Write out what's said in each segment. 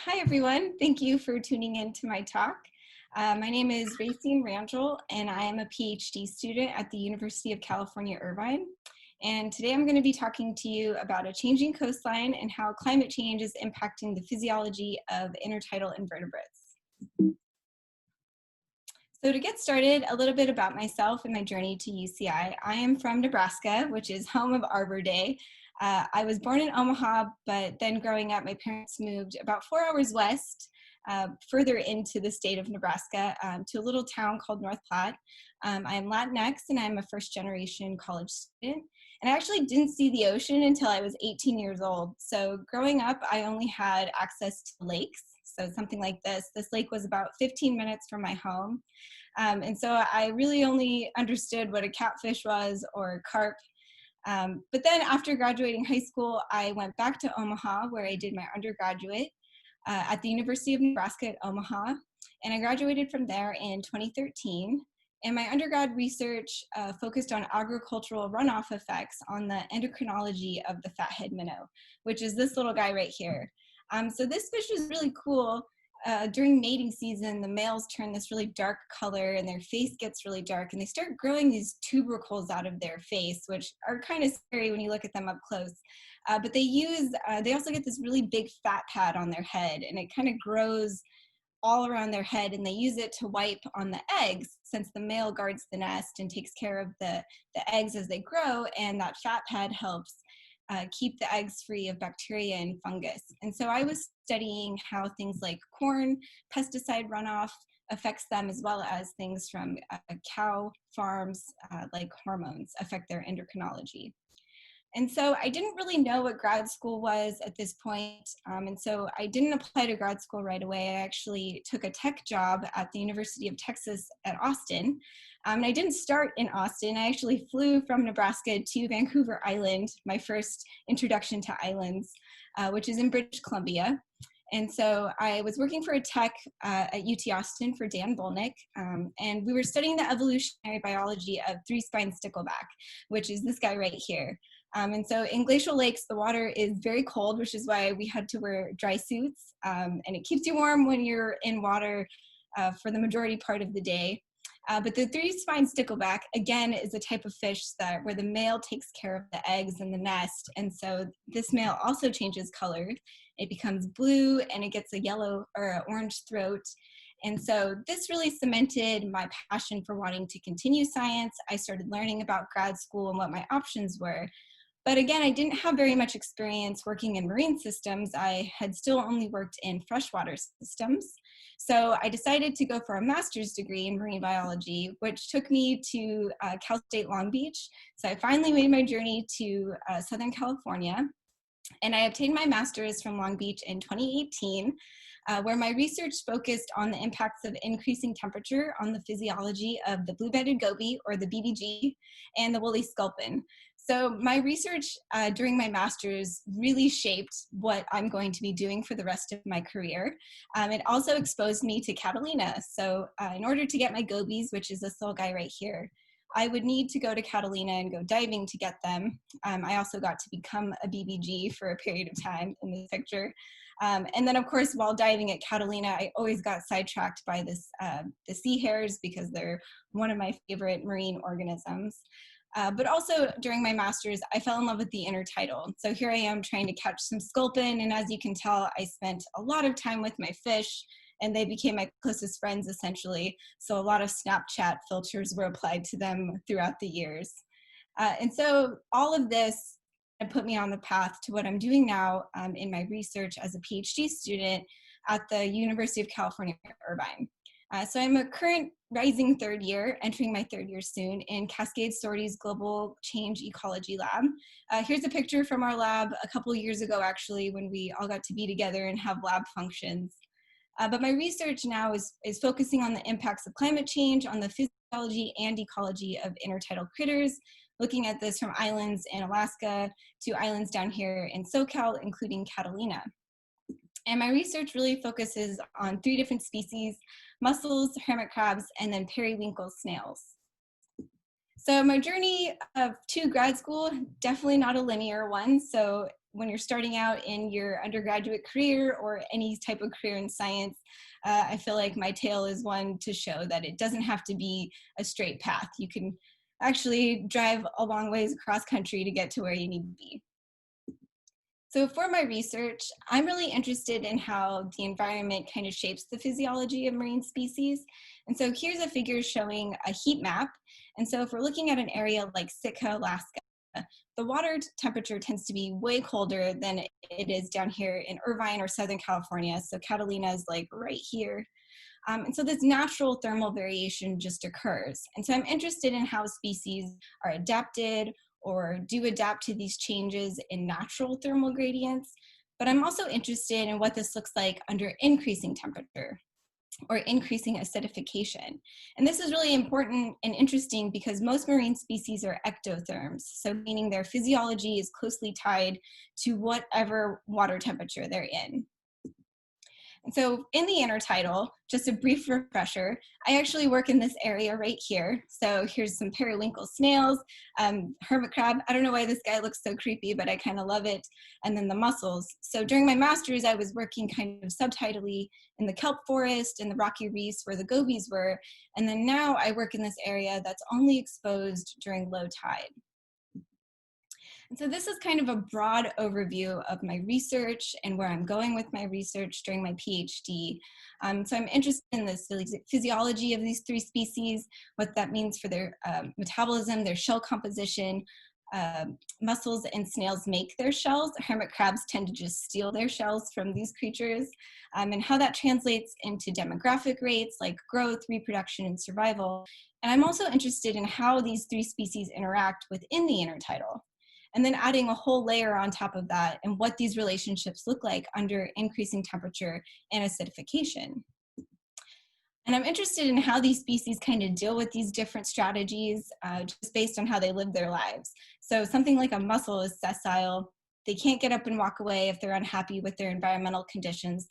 Hi everyone, thank you for tuning in to my talk. My name is Racine Rangel and I am a PhD student at the University of California, Irvine. And today I'm going to be talking to you about a changing coastline and how climate change is impacting the physiology of intertidal invertebrates. So to get started, a little bit about myself and my journey to UCI. I am from Nebraska, which is home of Arbor Day. I was born in Omaha, but then growing up, my parents moved about 4 hours west, further into the state of Nebraska, to a little town called North Platte. I am Latinx and I'm a first-generation college student. And I actually didn't see the ocean until I was 18 years old. So growing up, I only had access to lakes. So something like this. This lake was about 15 minutes from my home. And so I really only understood what a catfish was or carp. But then after graduating high school, I went back to Omaha where I did my undergraduate at the University of Nebraska at Omaha. And I graduated from there in 2013. And my undergrad research focused on agricultural runoff effects on the endocrinology of the fathead minnow, which is this little guy right here. So this fish is really cool. During mating season, the males turn this really dark color and their face gets really dark and they start growing these tubercles out of their face, which are kind of scary when you look at them up close. But they also get this really big fat pad on their head and it kind of grows all around their head, and they use it to wipe on the eggs since the male guards the nest and takes care of the eggs as they grow, and that fat pad helps keep the eggs free of bacteria and fungus. And so I was studying how things like corn pesticide runoff affects them, as well as things from cow farms like hormones affect their endocrinology. And so I didn't really know what grad school was at this point. And so I didn't apply to grad school right away. I actually took a tech job at the University of Texas at Austin. And I didn't start in Austin. I actually flew from Nebraska to Vancouver Island, my first introduction to islands, which is in British Columbia. And so I was working for a tech at UT Austin for Dan Bolnick, and we were studying the evolutionary biology of three-spine stickleback, which is this guy right here. And so in glacial lakes, the water is very cold, which is why we had to wear dry suits, and it keeps you warm when you're in water for the majority part of the day. But the three-spine stickleback, again, is a type of fish where the male takes care of the eggs in the nest. And so this male also changes color. It becomes blue and it gets a yellow or an orange throat. And so this really cemented my passion for wanting to continue science. I started learning about grad school and what my options were. But again, I didn't have very much experience working in marine systems. I had still only worked in freshwater systems. So I decided to go for a master's degree in marine biology, which took me to Cal State Long Beach. So I finally made my journey to Southern California. And I obtained my master's from Long Beach in 2018, where my research focused on the impacts of increasing temperature on the physiology of the blue-banded goby, or the BBG, and the woolly sculpin. So my research during my master's really shaped what I'm going to be doing for the rest of my career. It also exposed me to Catalina. So in order to get my gobies, which is this little guy right here, I would need to go to Catalina and go diving to get them. I also got to become a BBG for a period of time in this picture. And then, of course, while diving at Catalina, I always got sidetracked by the sea hares because they're one of my favorite marine organisms. But also during my master's, I fell in love with the intertidal. So here I am trying to catch some sculpin. And as you can tell, I spent a lot of time with my fish and they became my closest friends essentially. So a lot of Snapchat filters were applied to them throughout the years. And so all of this put me on the path to what I'm doing now in my research as a PhD student at the University of California, Irvine. So I'm a current rising third year, entering my third year soon, in Cascade Sororty's Global Change Ecology Lab. Here's a picture from our lab a couple of years ago, actually, when we all got to be together and have lab functions. But my research now is focusing on the impacts of climate change on the physiology and ecology of intertidal critters, looking at this from islands in Alaska to islands down here in SoCal, including Catalina. And my research really focuses on 3 different species: mussels, hermit crabs, and then periwinkle snails. So my journey to grad school, definitely not a linear one. So when you're starting out in your undergraduate career or any type of career in science, I feel like my tale is one to show that it doesn't have to be a straight path. You can actually drive a long ways across country to get to where you need to be. So for my research, I'm really interested in how the environment kind of shapes the physiology of marine species. And so here's a figure showing a heat map. And so if we're looking at an area like Sitka, Alaska, the water temperature tends to be way colder than it is down here in Irvine or Southern California. So Catalina is like right here. And so this natural thermal variation just occurs. And so I'm interested in how species are adapted or do adapt to these changes in natural thermal gradients. But I'm also interested in what this looks like under increasing temperature or increasing acidification. And this is really important and interesting because most marine species are ectotherms, so meaning their physiology is closely tied to whatever water temperature they're in. And so in the intertidal, just a brief refresher, I actually work in this area right here. So here's some periwinkle snails, hermit crab. I don't know why this guy looks so creepy, but I kind of love it. And then the mussels. So during my master's, I was working kind of subtidally in the kelp forest and the rocky reefs where the gobies were. And then now I work in this area that's only exposed during low tide. And so this is kind of a broad overview of my research and where I'm going with my research during my PhD. So I'm interested in the physiology of these three species, what that means for their metabolism, their shell composition. Mussels and snails make their shells. Hermit crabs tend to just steal their shells from these creatures, and how that translates into demographic rates like growth, reproduction, and survival. And I'm also interested in how these three species interact within the intertidal. And then adding a whole layer on top of that and what these relationships look like under increasing temperature and acidification. And I'm interested in how these species kind of deal with these different strategies just based on how they live their lives. So something like a mussel is sessile. They can't get up and walk away if they're unhappy with their environmental conditions.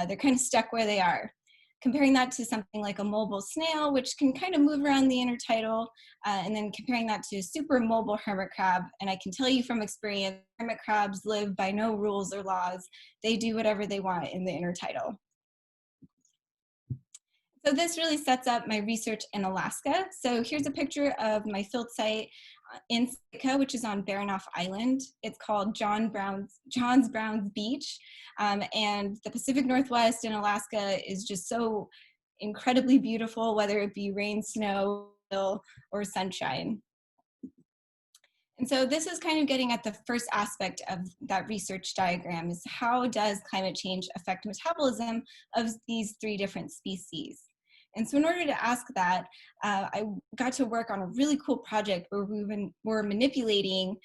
They're kind of stuck where they are. Comparing that to something like a mobile snail, which can kind of move around the intertidal, and then comparing that to a super mobile hermit crab. And I can tell you from experience, hermit crabs live by no rules or laws. They do whatever they want in the intertidal. So this really sets up my research in Alaska. So here's a picture of my field site in Sitka, which is on Baranof Island. It's called Johns Brown's Beach. And the Pacific Northwest in Alaska is just so incredibly beautiful, whether it be rain, snow, or sunshine. And so this is kind of getting at the first aspect of that research diagram, is how does climate change affect metabolism of these three different species? And so in order to ask that, I got to work on a really cool project where we were manipulating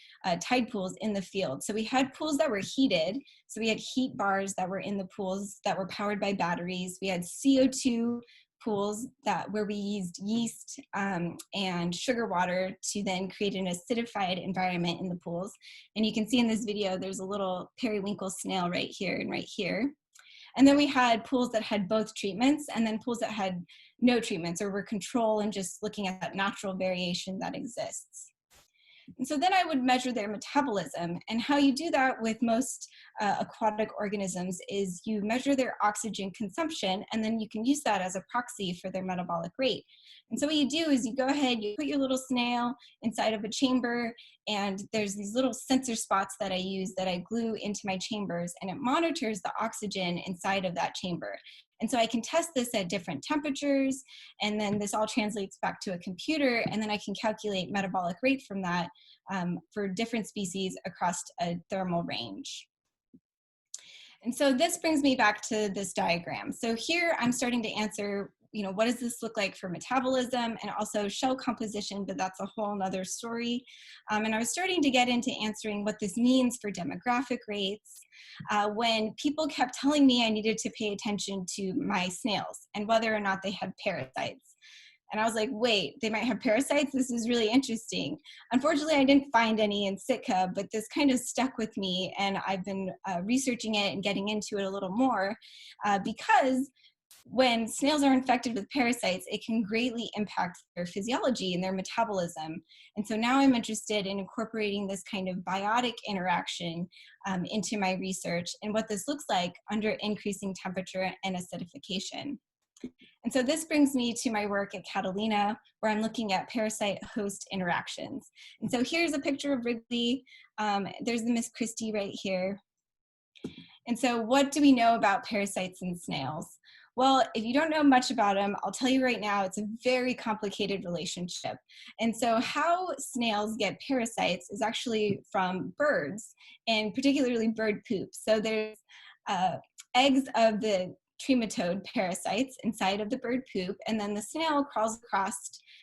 tide pools in the field. So we had pools that were heated. So we had heat bars that were in the pools that were powered by batteries. We had CO2 pools where we used yeast and sugar water to then create an acidified environment in the pools. And you can see in this video, there's a little periwinkle snail right here and right here. And then we had pools that had both treatments, and then pools that had no treatments or were control and just looking at that natural variation that exists. And so then I would measure their metabolism, and how you do that with most aquatic organisms is you measure their oxygen consumption, and then you can use that as a proxy for their metabolic rate. And so what you do is you go ahead, you put your little snail inside of a chamber, and there's these little sensor spots that I use that I glue into my chambers, and it monitors the oxygen inside of that chamber. And so I can test this at different temperatures, and then this all translates back to a computer, and then I can calculate metabolic rate from that for different species across a thermal range. And so this brings me back to this diagram. So here I'm starting to answer, what does this look like for metabolism and also shell composition, but that's a whole nother story. And I was starting to get into answering what this means for demographic rates when people kept telling me I needed to pay attention to my snails and whether or not they had parasites. And I was like, wait, they might have parasites? This is really interesting. Unfortunately, I didn't find any in Sitka, but this kind of stuck with me, and I've been researching it and getting into it a little more because when snails are infected with parasites, it can greatly impact their physiology and their metabolism. And so now I'm interested in incorporating this kind of biotic interaction into my research and what this looks like under increasing temperature and acidification. And so this brings me to my work at Catalina, where I'm looking at parasite-host interactions. And so here's a picture of Wrigley. There's the Miss Christie right here. And so what do we know about parasites in snails? Well, if you don't know much about them, I'll tell you right now, it's a very complicated relationship. And so how snails get parasites is actually from birds, and particularly bird poop. So there's eggs of the trematode parasites inside of the bird poop, and then the snail crawls across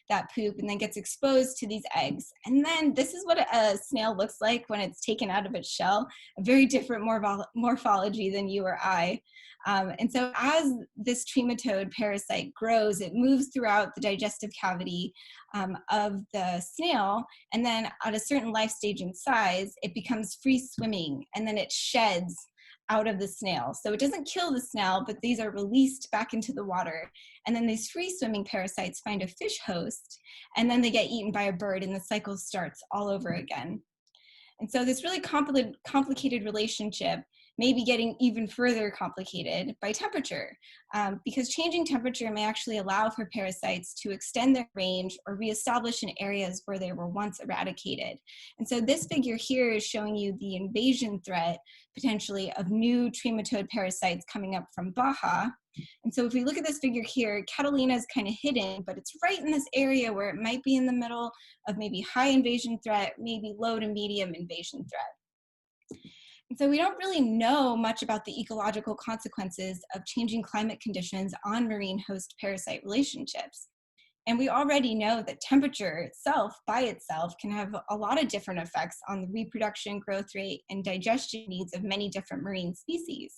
that poop and then gets exposed to these eggs. And then this is what a snail looks like when it's taken out of its shell, a very different morphology than you or I. And so as this trematode parasite grows, it moves throughout the digestive cavity of the snail, and then at a certain life stage and size, it becomes free swimming, and then it sheds out of the snail. So it doesn't kill the snail, but these are released back into the water. And then these free swimming parasites find a fish host, and then they get eaten by a bird, and the cycle starts all over again. And so this really complicated relationship may be getting even further complicated by temperature, because changing temperature may actually allow for parasites to extend their range or reestablish in areas where they were once eradicated. And so this figure here is showing you the invasion threat, potentially, of new trematode parasites coming up from Baja. And so if we look at this figure here, Catalina is kind of hidden, but it's right in this area where it might be in the middle of maybe high invasion threat, maybe low to medium invasion threat. And so we don't really know much about the ecological consequences of changing climate conditions on marine host parasite relationships. And we already know that temperature itself, by itself, can have a lot of different effects on the reproduction, growth rate, and digestion needs of many different marine species.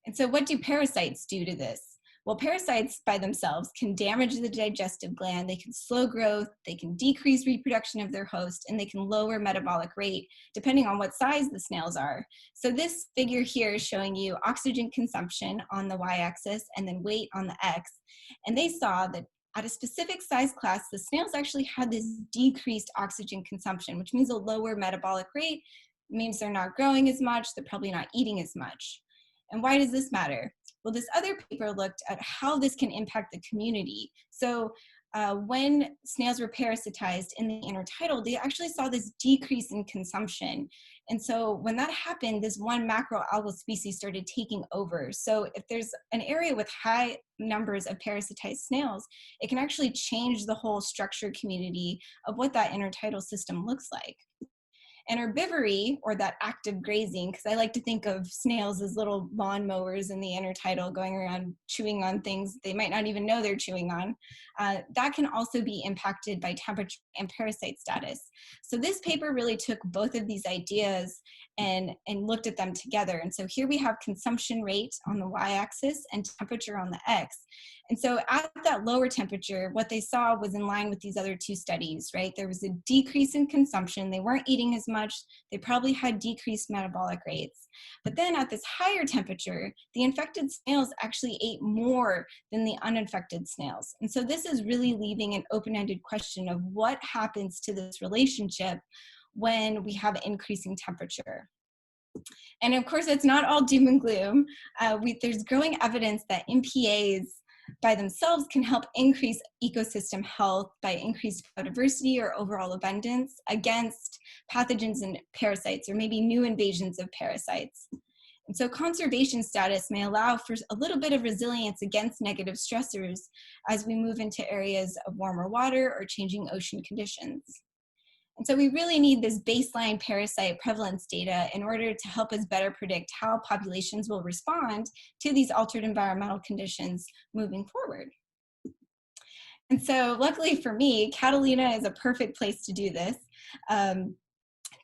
And so what do parasites do to this? Well, parasites by themselves can damage the digestive gland, they can slow growth, they can decrease reproduction of their host, and they can lower metabolic rate depending on what size the snails are. So this figure here is showing you oxygen consumption on the y-axis and then weight on the x. And they saw that at a specific size class, the snails actually had this decreased oxygen consumption, which means a lower metabolic rate. It means they're not growing as much, they're probably not eating as much. And why does this matter? Well, this other paper looked at how this can impact the community. So when snails were parasitized in the intertidal, they actually saw this decrease in consumption. And so when that happened, this one macroalgal species started taking over. So if there's an area with high numbers of parasitized snails, it can actually change the whole structure community of what that intertidal system looks like. And herbivory, or that active grazing, because I like to think of snails as little lawnmowers in the intertidal going around chewing on things they might not even know they're chewing on, that can also be impacted by temperature and parasite status. So this paper really took both of these ideas and looked at them together. And so here we have consumption rate on the y-axis and temperature on the x. And so at that lower temperature, what they saw was in line with these other two studies, right? There was a decrease in consumption. They weren't eating as much. They probably had decreased metabolic rates. But then at this higher temperature, the infected snails actually ate more than the uninfected snails. And so this is really leaving an open-ended question of what happens to this relationship when we have increasing temperature. And of course, it's not all doom and gloom. There's growing evidence that MPAs by themselves can help increase ecosystem health by increased biodiversity or overall abundance against pathogens and parasites, or maybe new invasions of parasites. And so conservation status may allow for a little bit of resilience against negative stressors as we move into areas of warmer water or changing ocean conditions. And so we really need this baseline parasite prevalence data in order to help us better predict how populations will respond to these altered environmental conditions moving forward. And so luckily for me, Catalina is a perfect place to do this.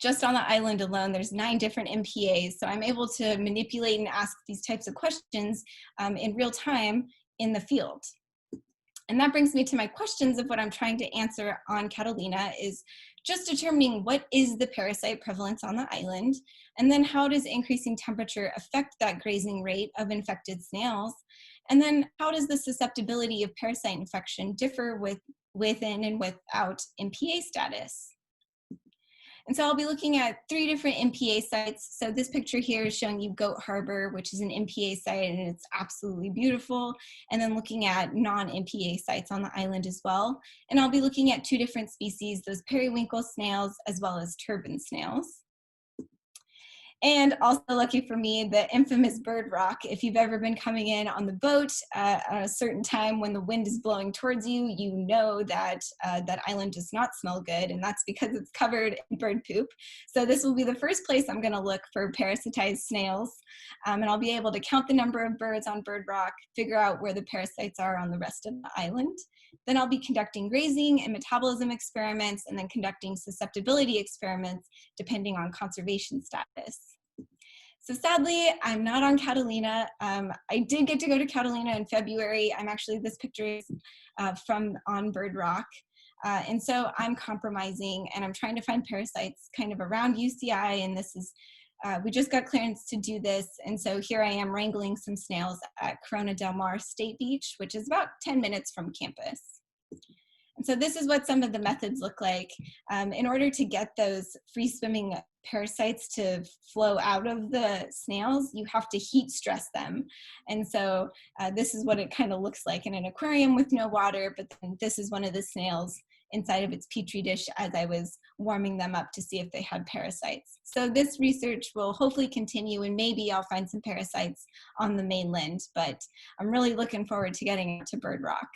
Just on the island alone, there's 9 different MPAs, so I'm able to manipulate and ask these types of questions in real time in the field. And that brings me to my questions of what I'm trying to answer on Catalina is just determining what is the parasite prevalence on the island, and then how does increasing temperature affect that grazing rate of infected snails, And then how does the susceptibility of parasite infection differ within and without MPA status? And so I'll be looking at 3 different MPA sites. So this picture here is showing you Goat Harbor, which is an MPA site, and it's absolutely beautiful. And then looking at non-MPA sites on the island as well. And I'll be looking at 2 different species, those periwinkle snails as well as turban snails. And also lucky for me, the infamous bird rock. If you've ever been coming in on the boat at a certain time when the wind is blowing towards you, you know that that island does not smell good, and that's because it's covered in bird poop. So this will be the first place I'm going to look for parasitized snails, and I'll be able to count the number of birds on bird rock, figure out where the parasites are on the rest of the island. Then I'll be conducting grazing and metabolism experiments, and then conducting susceptibility experiments depending on conservation status. So sadly, I'm not on Catalina. I did get to go to Catalina in February. this picture is from on Bird Rock. And so I'm compromising, and I'm trying to find parasites kind of around UCI, and this is, we just got clearance to do this, and so here I am wrangling some snails at Corona del Mar State Beach, which is about 10 minutes from campus. And so this is what some of the methods look like. In order to get those free-swimming parasites to flow out of the snails, you have to heat stress them. And so this is what it kind of looks like in an aquarium with no water, but then this is one of the snails inside of its petri dish as I was warming them up to see if they had parasites. So this research will hopefully continue, and maybe I'll find some parasites on the mainland, but I'm really looking forward to getting to Bird Rock.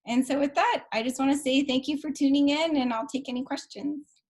And so with that, I just want to say thank you for tuning in, and I'll take any questions.